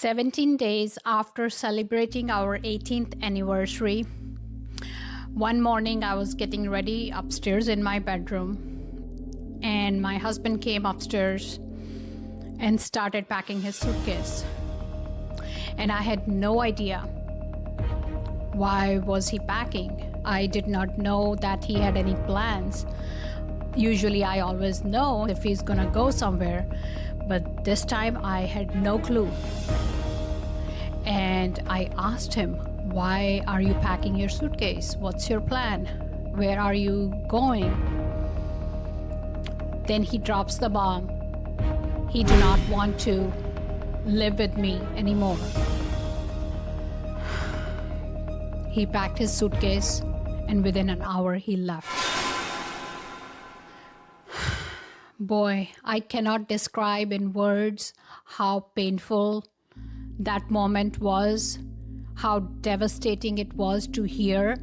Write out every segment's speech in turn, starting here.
17 days after celebrating our 18th anniversary, one morning I was getting ready upstairs in my bedroom, and my husband came upstairs and started packing his suitcase. And I had no idea why was he packing. I did not know that he had any plans. Usually I always know if he's gonna go somewhere, but this time I had no clue. And I asked him, why are you packing your suitcase? What's your plan? Where are you going? Then he drops the bomb. He do not want to live with me anymore. He packed his suitcase, and within an hour he left. Boy, I cannot describe in words how painful that moment was, how devastating it was to hear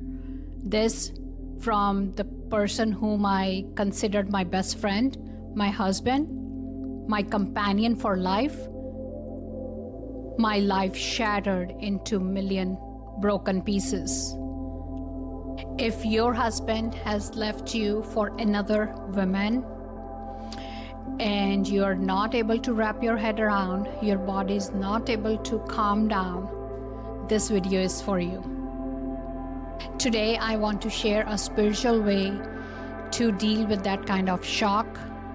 this from the person whom I considered my best friend, my husband, my companion for life. My life shattered into a million broken pieces. If your husband has left you for another woman, and you're not able to wrap your head around, your body is not able to calm down, this video is for you. Today, I want to share a spiritual way to deal with that kind of shock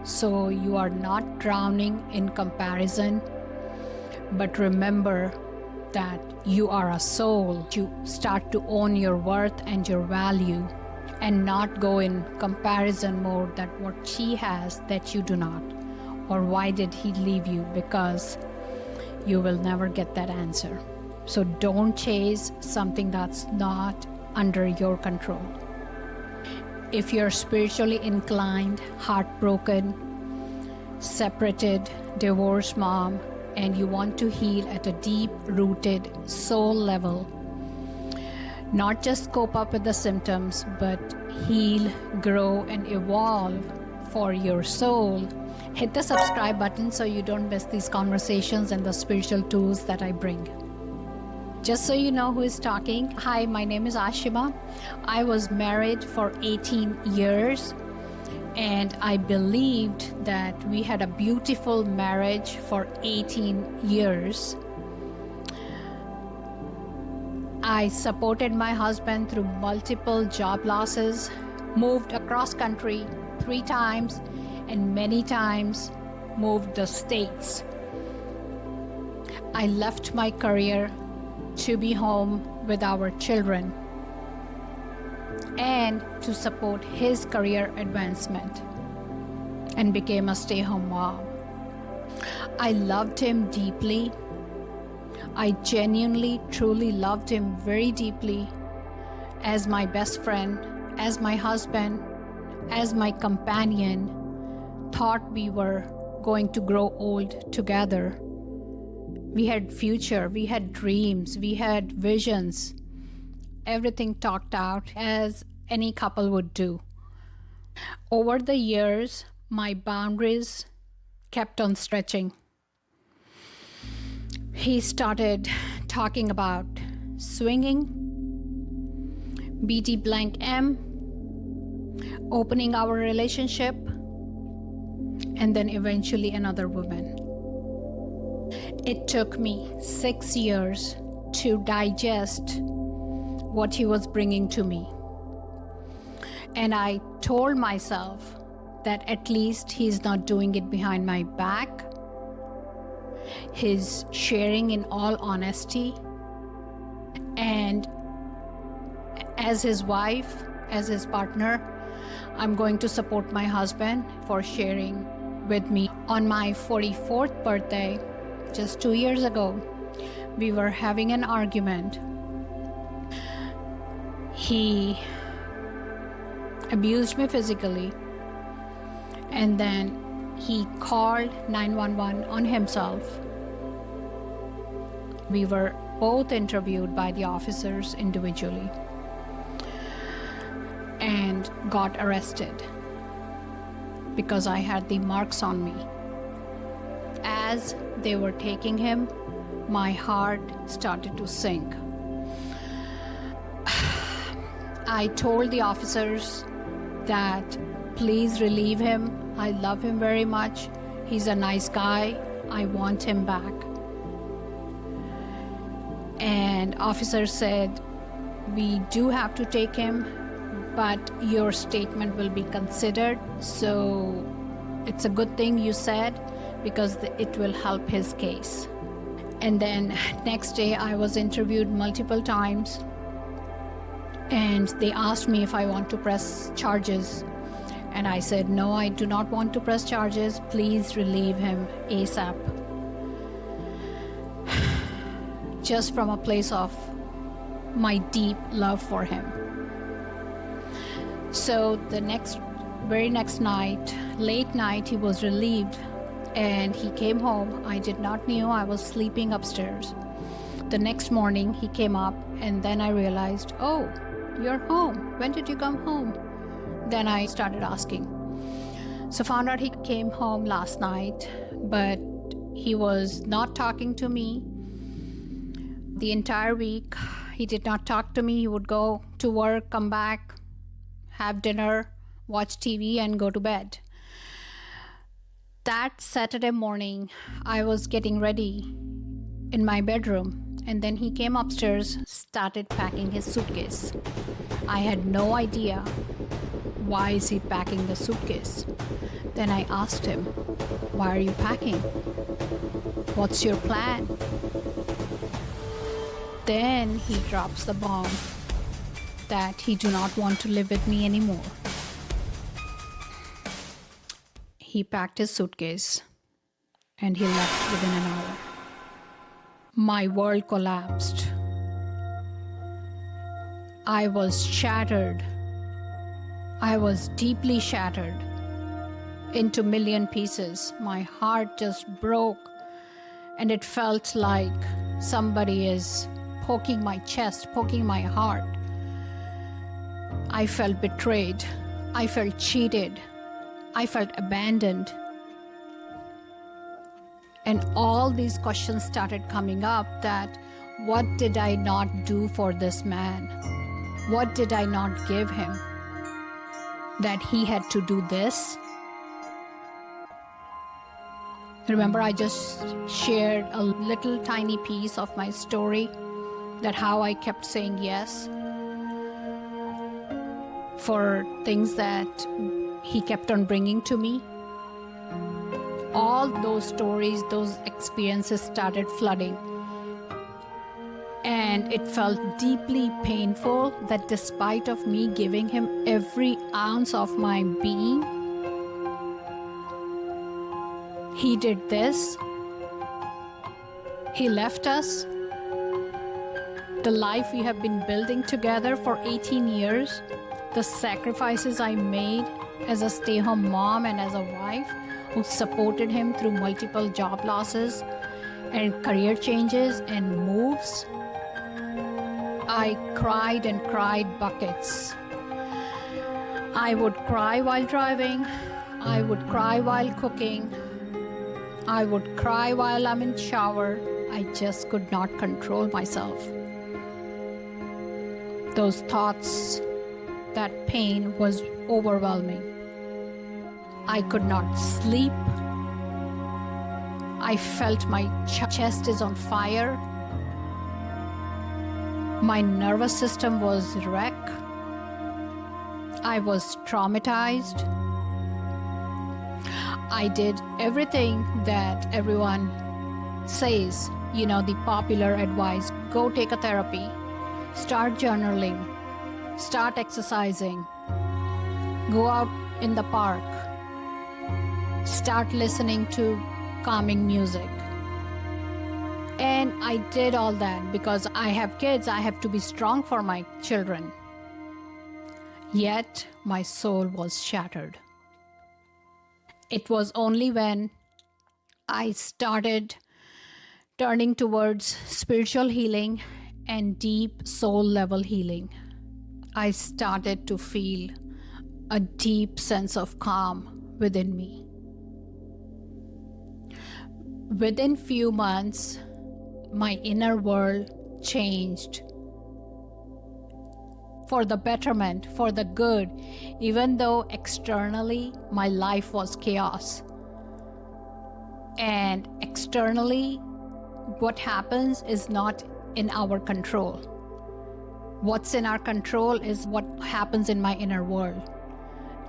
so you are not drowning in comparison. But remember that you are a soul. You start to own your worth and your value, and not go in comparison mode that what she has that you do not, or why did he leave you, because you will never get that answer. So don't chase something that's not under your control. If you're spiritually inclined, heartbroken, separated, divorced mom, and you want to heal at a deep-rooted soul level, not just cope up with the symptoms, but heal, grow, and evolve for your soul, hit the subscribe button so you don't miss these conversations and the spiritual tools that I bring. Just so you know who is talking, hi, my name is Ashima. I was married for 18 years, and I believed that we had a beautiful marriage for 18 years. I supported my husband through multiple job losses, moved across country 3 times, and many times moved the states. I left my career to be home with our children and to support his career advancement, and became a stay-home mom. I loved him deeply. I genuinely, truly loved him very deeply as my best friend, as my husband, as my companion. Thought we were going to grow old together. We had future, we had dreams, we had visions. Everything talked out as any couple would do. Over the years, my boundaries kept on stretching. He started talking about swinging, BT blank M, opening our relationship, and then eventually another woman. It took me 6 years to digest what he was bringing to me. And I told myself that at least he's not doing it behind my back. He's sharing in all honesty. And as his wife, as his partner, I'm going to support my husband for sharing with me. On my 44th birthday, just 2 years ago, we were having an argument. He abused me physically, and then he called 911 on himself. We were both interviewed by the officers individually and got arrested because I had the marks on me. As they were taking him my heart started to sink. I told the officers that please relieve him. I love him very much. He's a nice guy. I want him back. And officer said, we do have to take him, but your statement will be considered. So it's a good thing you said, because it will help his case. And then next day I was interviewed multiple times, and they asked me if I want to press charges. And I said, no, I do not want to press charges. Please relieve him ASAP. Just from a place of my deep love for him. So the very next night, late night, he was relieved and he came home. I did not know I was sleeping upstairs. The next morning he came up, and then I realized, oh, you're home. When did you come home? Then I started asking. So found out he came home last night, but he was not talking to me. The entire week, he did not talk to me. He would go to work, come back, have dinner, watch TV, and go to bed. That Saturday morning, I was getting ready in my bedroom, and then he came upstairs, started packing his suitcase. I had no idea why is he packing the suitcase. Then I asked him, why are you packing? What's your plan? Then he drops the bomb that he do not want to live with me anymore. He packed his suitcase and he left within an hour. My world collapsed. I was shattered. I was deeply shattered into a million pieces. My heart just broke, and it felt like somebody is poking my chest, poking my heart. I felt betrayed. I felt cheated. I felt abandoned. And all these questions started coming up, that what did I not do for this man? What did I not give him that he had to do this? Remember, I just shared a little tiny piece of my story, that how I kept saying yes for things that he kept on bringing to me. All those stories, those experiences started flooding. And it felt deeply painful that despite of me giving him every ounce of my being, he did this. He left us. The life we have been building together for 18 years, the sacrifices I made as a stay-home mom and as a wife who supported him through multiple job losses and career changes and moves. I cried and cried buckets. I would cry while driving. I would cry while cooking. I would cry while I'm in shower. I just could not control myself. Those thoughts, that pain was overwhelming. I could not sleep. I felt my chest is on fire. My nervous system was wrecked. I was traumatized. I did everything that everyone says, the popular advice: go take a therapy, start journaling, start exercising, go out in the park, start listening to calming music. And I did all that because I have kids. I have to be strong for my children. Yet my soul was shattered. It was only when I started turning towards spiritual healing and deep soul level healing, I started to feel a deep sense of calm within me. Within few months, my inner world changed for the betterment, for the good, even though externally my life was chaos. And externally, what happens is not in our control. What's in our control is what happens in my inner world.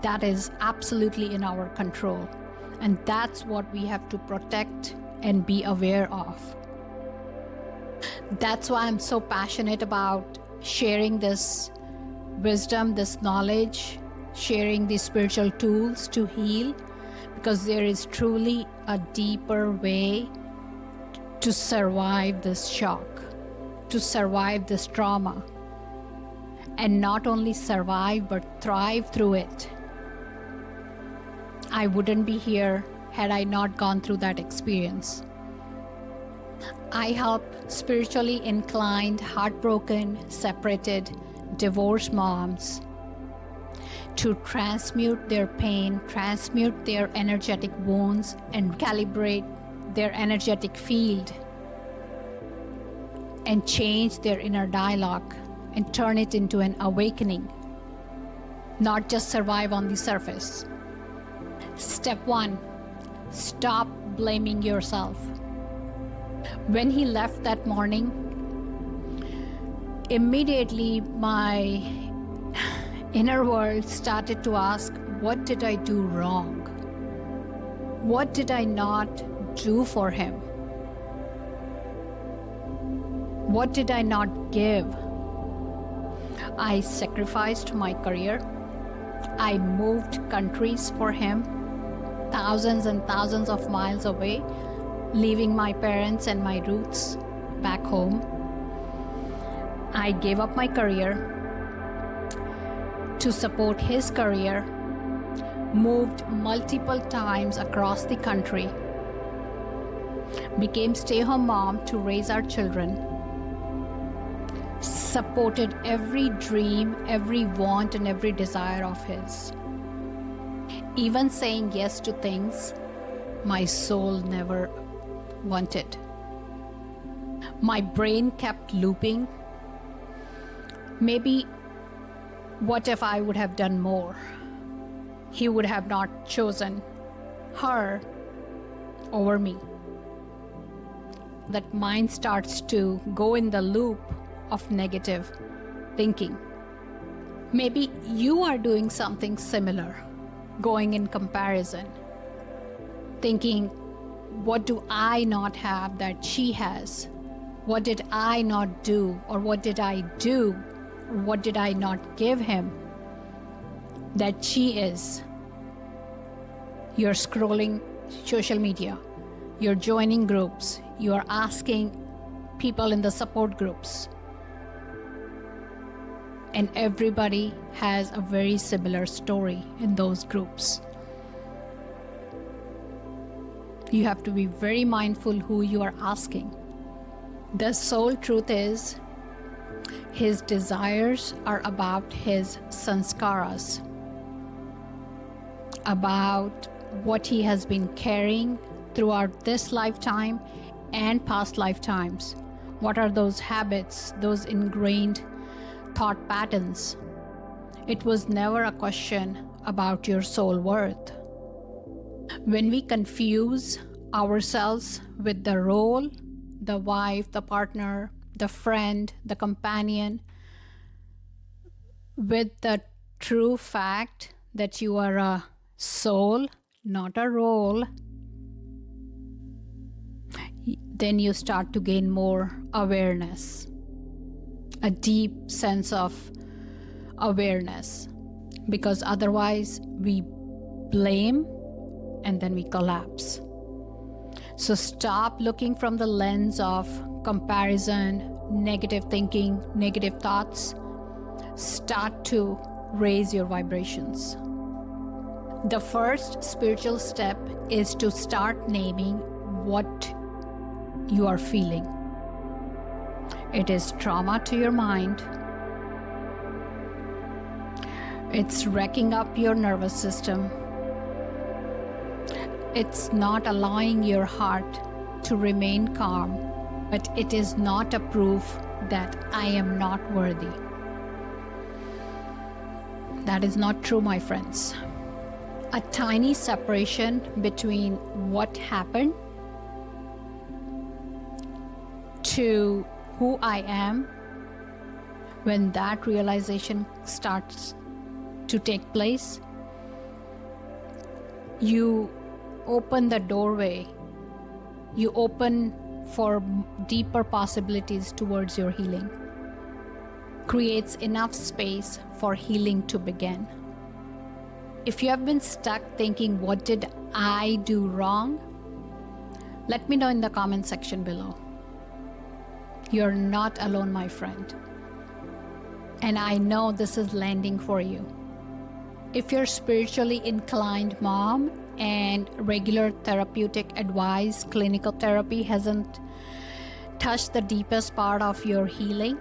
That is absolutely in our control. And that's what we have to protect and be aware of. That's why I'm so passionate about sharing this wisdom, this knowledge, sharing these spiritual tools to heal, because there is truly a deeper way to survive this shock, to survive this trauma, and not only survive but thrive through it. I wouldn't be here had I not gone through that experience. I help spiritually inclined, heartbroken, separated, divorced moms to transmute their pain, transmute their energetic wounds, and calibrate their energetic field, and change their inner dialogue and turn it into an awakening, not just survive on the surface. Step 1, stop blaming yourself. When he left that morning, immediately my inner world started to ask, what did I do wrong? What did I not do for him? What did I not give? I sacrificed my career. I moved countries for him, thousands and thousands of miles away, leaving my parents and my roots back home. I gave up my career to support his career, moved multiple times across the country, became stay-home mom to raise our children, supported every dream, every want, and every desire of his. Even saying yes to things my soul never wanted. My brain kept looping. Maybe, what if I would have done more? He would have not chosen her over me. That mind starts to go in the loop of negative thinking. Maybe you are doing something similar, going in comparison, thinking, what do I not have that she has? What did I not do? Or what did I do? Or what did I not give him that she is? You're scrolling social media, you're joining groups, you're asking people in the support groups, and everybody has a very similar story in those groups. You have to be very mindful who you are asking. The soul truth is, his desires are about his sanskaras, about what he has been carrying throughout this lifetime and past lifetimes. What are those habits, those ingrained thought patterns? It was never a question about your soul worth. When we confuse ourselves with the role, the wife, the partner, the friend, the companion, with the true fact that you are a soul, not a role, then you start to gain more awareness, a deep sense of awareness, because otherwise we blame and then we collapse. So stop looking from the lens of comparison, negative thinking, negative thoughts. Start to raise your vibrations. The first spiritual step is to start naming what you are feeling. It is trauma to your mind. It's wrecking up your nervous system. It's not allowing your heart to remain calm. but it is not a proof that I am not worthy. That is not true, my friends. A tiny separation between what happened to who I am, when that realization starts to take place, you open the doorway, you open for deeper possibilities towards your healing, creates enough space for healing to begin. If you have been stuck thinking, what did I do wrong? Let me know in the comment section below. You're not alone, my friend. And I know this is landing for you. If you're spiritually inclined mom and regular therapeutic advice, clinical therapy hasn't touched the deepest part of your healing,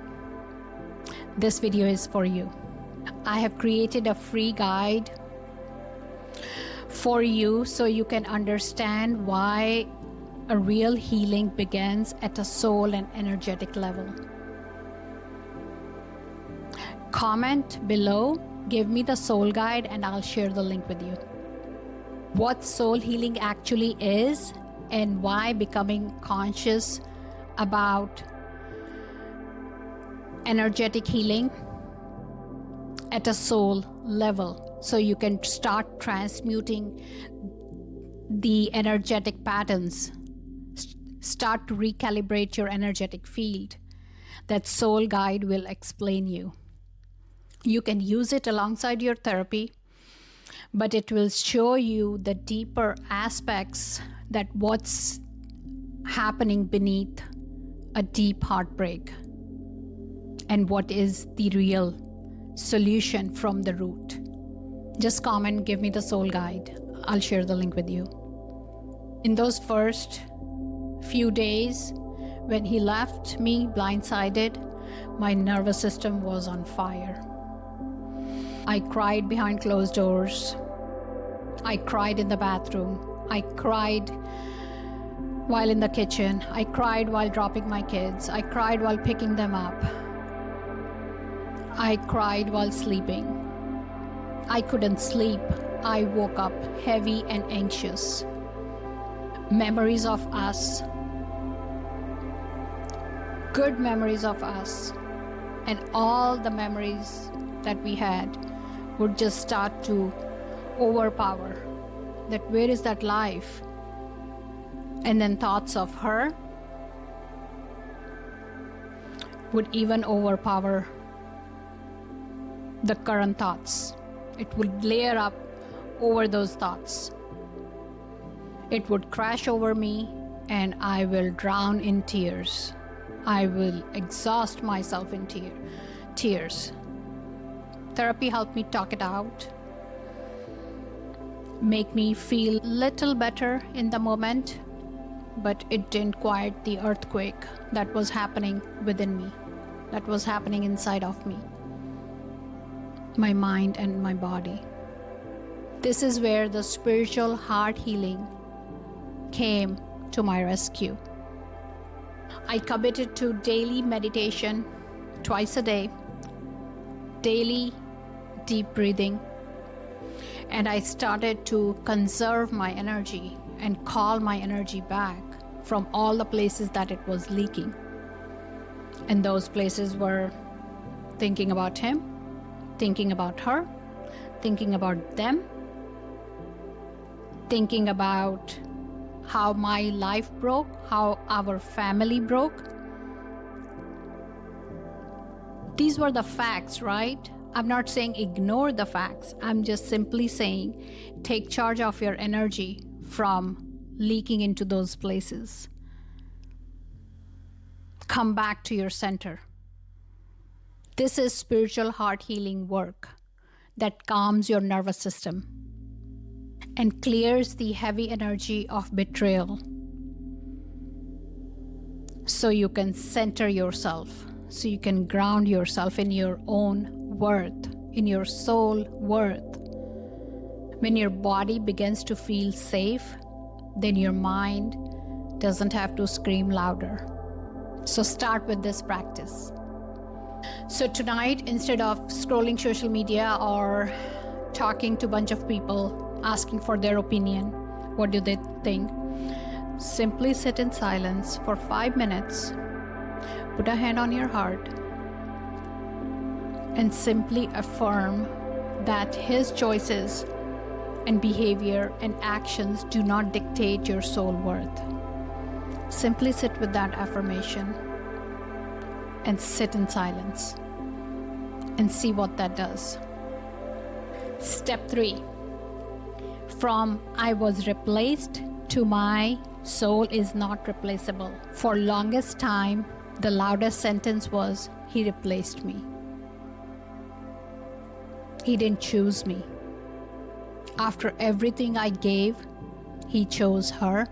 this video is for you. I have created a free guide for you so you can understand why a real healing begins at a soul and energetic level. Comment below, give me the soul guide, and I'll share the link with you. What soul healing actually is, and why becoming conscious about energetic healing at a soul level, so you can start transmuting the energetic patterns, start to recalibrate your energetic field. That soul guide will explain you. You can use it alongside your therapy, but it will show you the deeper aspects, that what's happening beneath a deep heartbreak and what is the real solution from the root. Just comment, give me the soul guide. I'll share the link with you. In those first few days when he left me blindsided, my nervous system was on fire. I cried behind closed doors. I cried in the bathroom. I cried while in the kitchen. I cried while dropping my kids. I cried while picking them up. I cried while sleeping. I couldn't sleep. I woke up heavy and anxious. Memories of us, good memories of us, and all the memories that we had would just start to overpower. That where is that life? And then thoughts of her would even overpower the current thoughts. It would layer up over those thoughts. It would crash over me, and I will drown in tears. I will exhaust myself in tears. Therapy helped me talk it out, make me feel a little better in the moment, but it didn't quiet the earthquake that was happening within me, that was happening inside of me, my mind and my body. This is where the spiritual heart healing came to my rescue. I committed to daily meditation twice a day, daily deep breathing, and I started to conserve my energy and call my energy back from all the places that it was leaking. And those places were thinking about him, thinking about her, thinking about them, thinking about how my life broke, how our family broke. These were the facts, right? I'm not saying ignore the facts. I'm just simply saying take charge of your energy from leaking into those places. Come back to your center. This is spiritual heart healing work that calms your nervous system and clears the heavy energy of betrayal, so you can center yourself, so you can ground yourself in your own worth, in your soul worth. When your body begins to feel safe, then your mind doesn't have to scream louder. So start with this practice. So tonight, instead of scrolling social media or talking to a bunch of people, asking for their opinion, what do they think? Simply sit in silence for 5 minutes, put a hand on your heart, and simply affirm that his choices and behavior and actions do not dictate your soul worth. Simply sit with that affirmation and sit in silence and see what that does. Step 3. From I was replaced to my soul is not replaceable. For longest time, the loudest sentence was, he replaced me. He didn't choose me. After everything I gave, he chose her.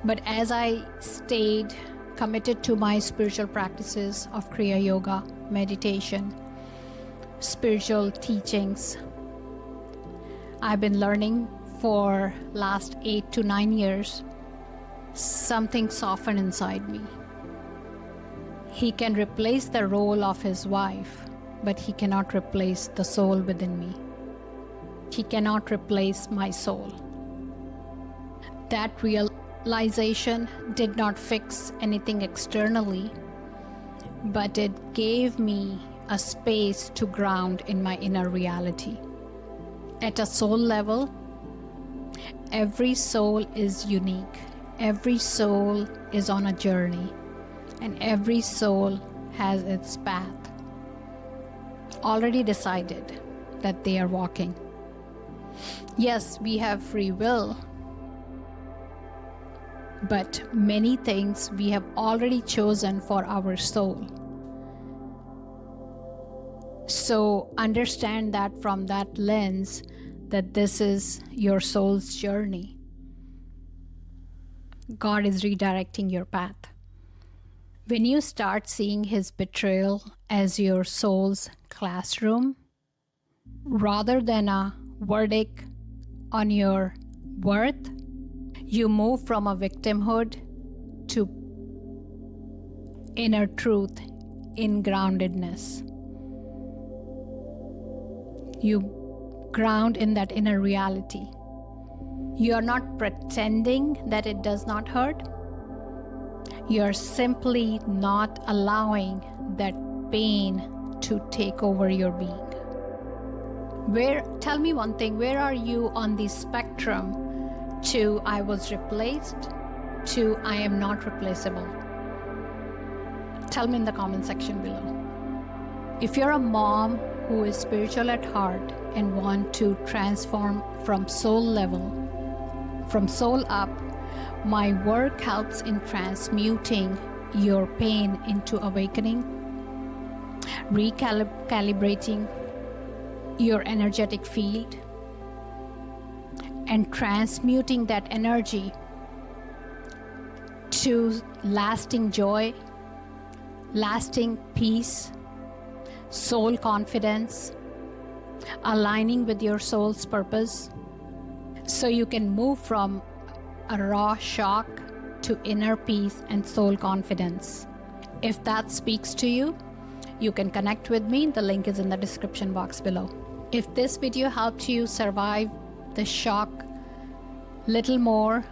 But as I stayed committed to my spiritual practices of Kriya Yoga, meditation, spiritual teachings, I've been learning for last 8 to 9 years, something softened inside me. He can replace the role of his wife, but he cannot replace the soul within me. He cannot replace my soul. That realization did not fix anything externally, but it gave me a space to ground in my inner reality. At a soul level, every soul is unique. Every soul is on a journey, and every soul has its path already decided that they are walking. Yes, we have free will, but many things we have already chosen for our soul. So understand that from that lens, that this is your soul's journey. God is redirecting your path. When you start seeing his betrayal as your soul's classroom, rather than a verdict on your worth, you move from a victimhood to inner truth in groundedness. You ground in that inner reality. You are not pretending that it does not hurt. You are simply not allowing that pain to take over your being. Tell me one thing, where are you on the spectrum to I was replaced to I am not replaceable? Tell me in the comment section below. If you're a mom who is spiritual at heart and want to transform from soul level, from soul up, my work helps in transmuting your pain into awakening, recalibrating your energetic field, and transmuting that energy to lasting joy, lasting peace, soul confidence, aligning with your soul's purpose, so you can move from a raw shock to inner peace and soul confidence. If that speaks to you, you can connect with me. The link is in the description box below. If this video helped you survive the shock little more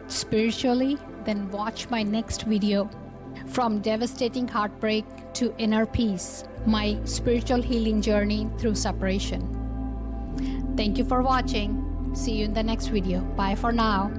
spiritually, then watch my next video, From Devastating Heartbreak to Inner Peace, my spiritual healing journey through separation. Thank you for watching. See you in the next video. Bye for now.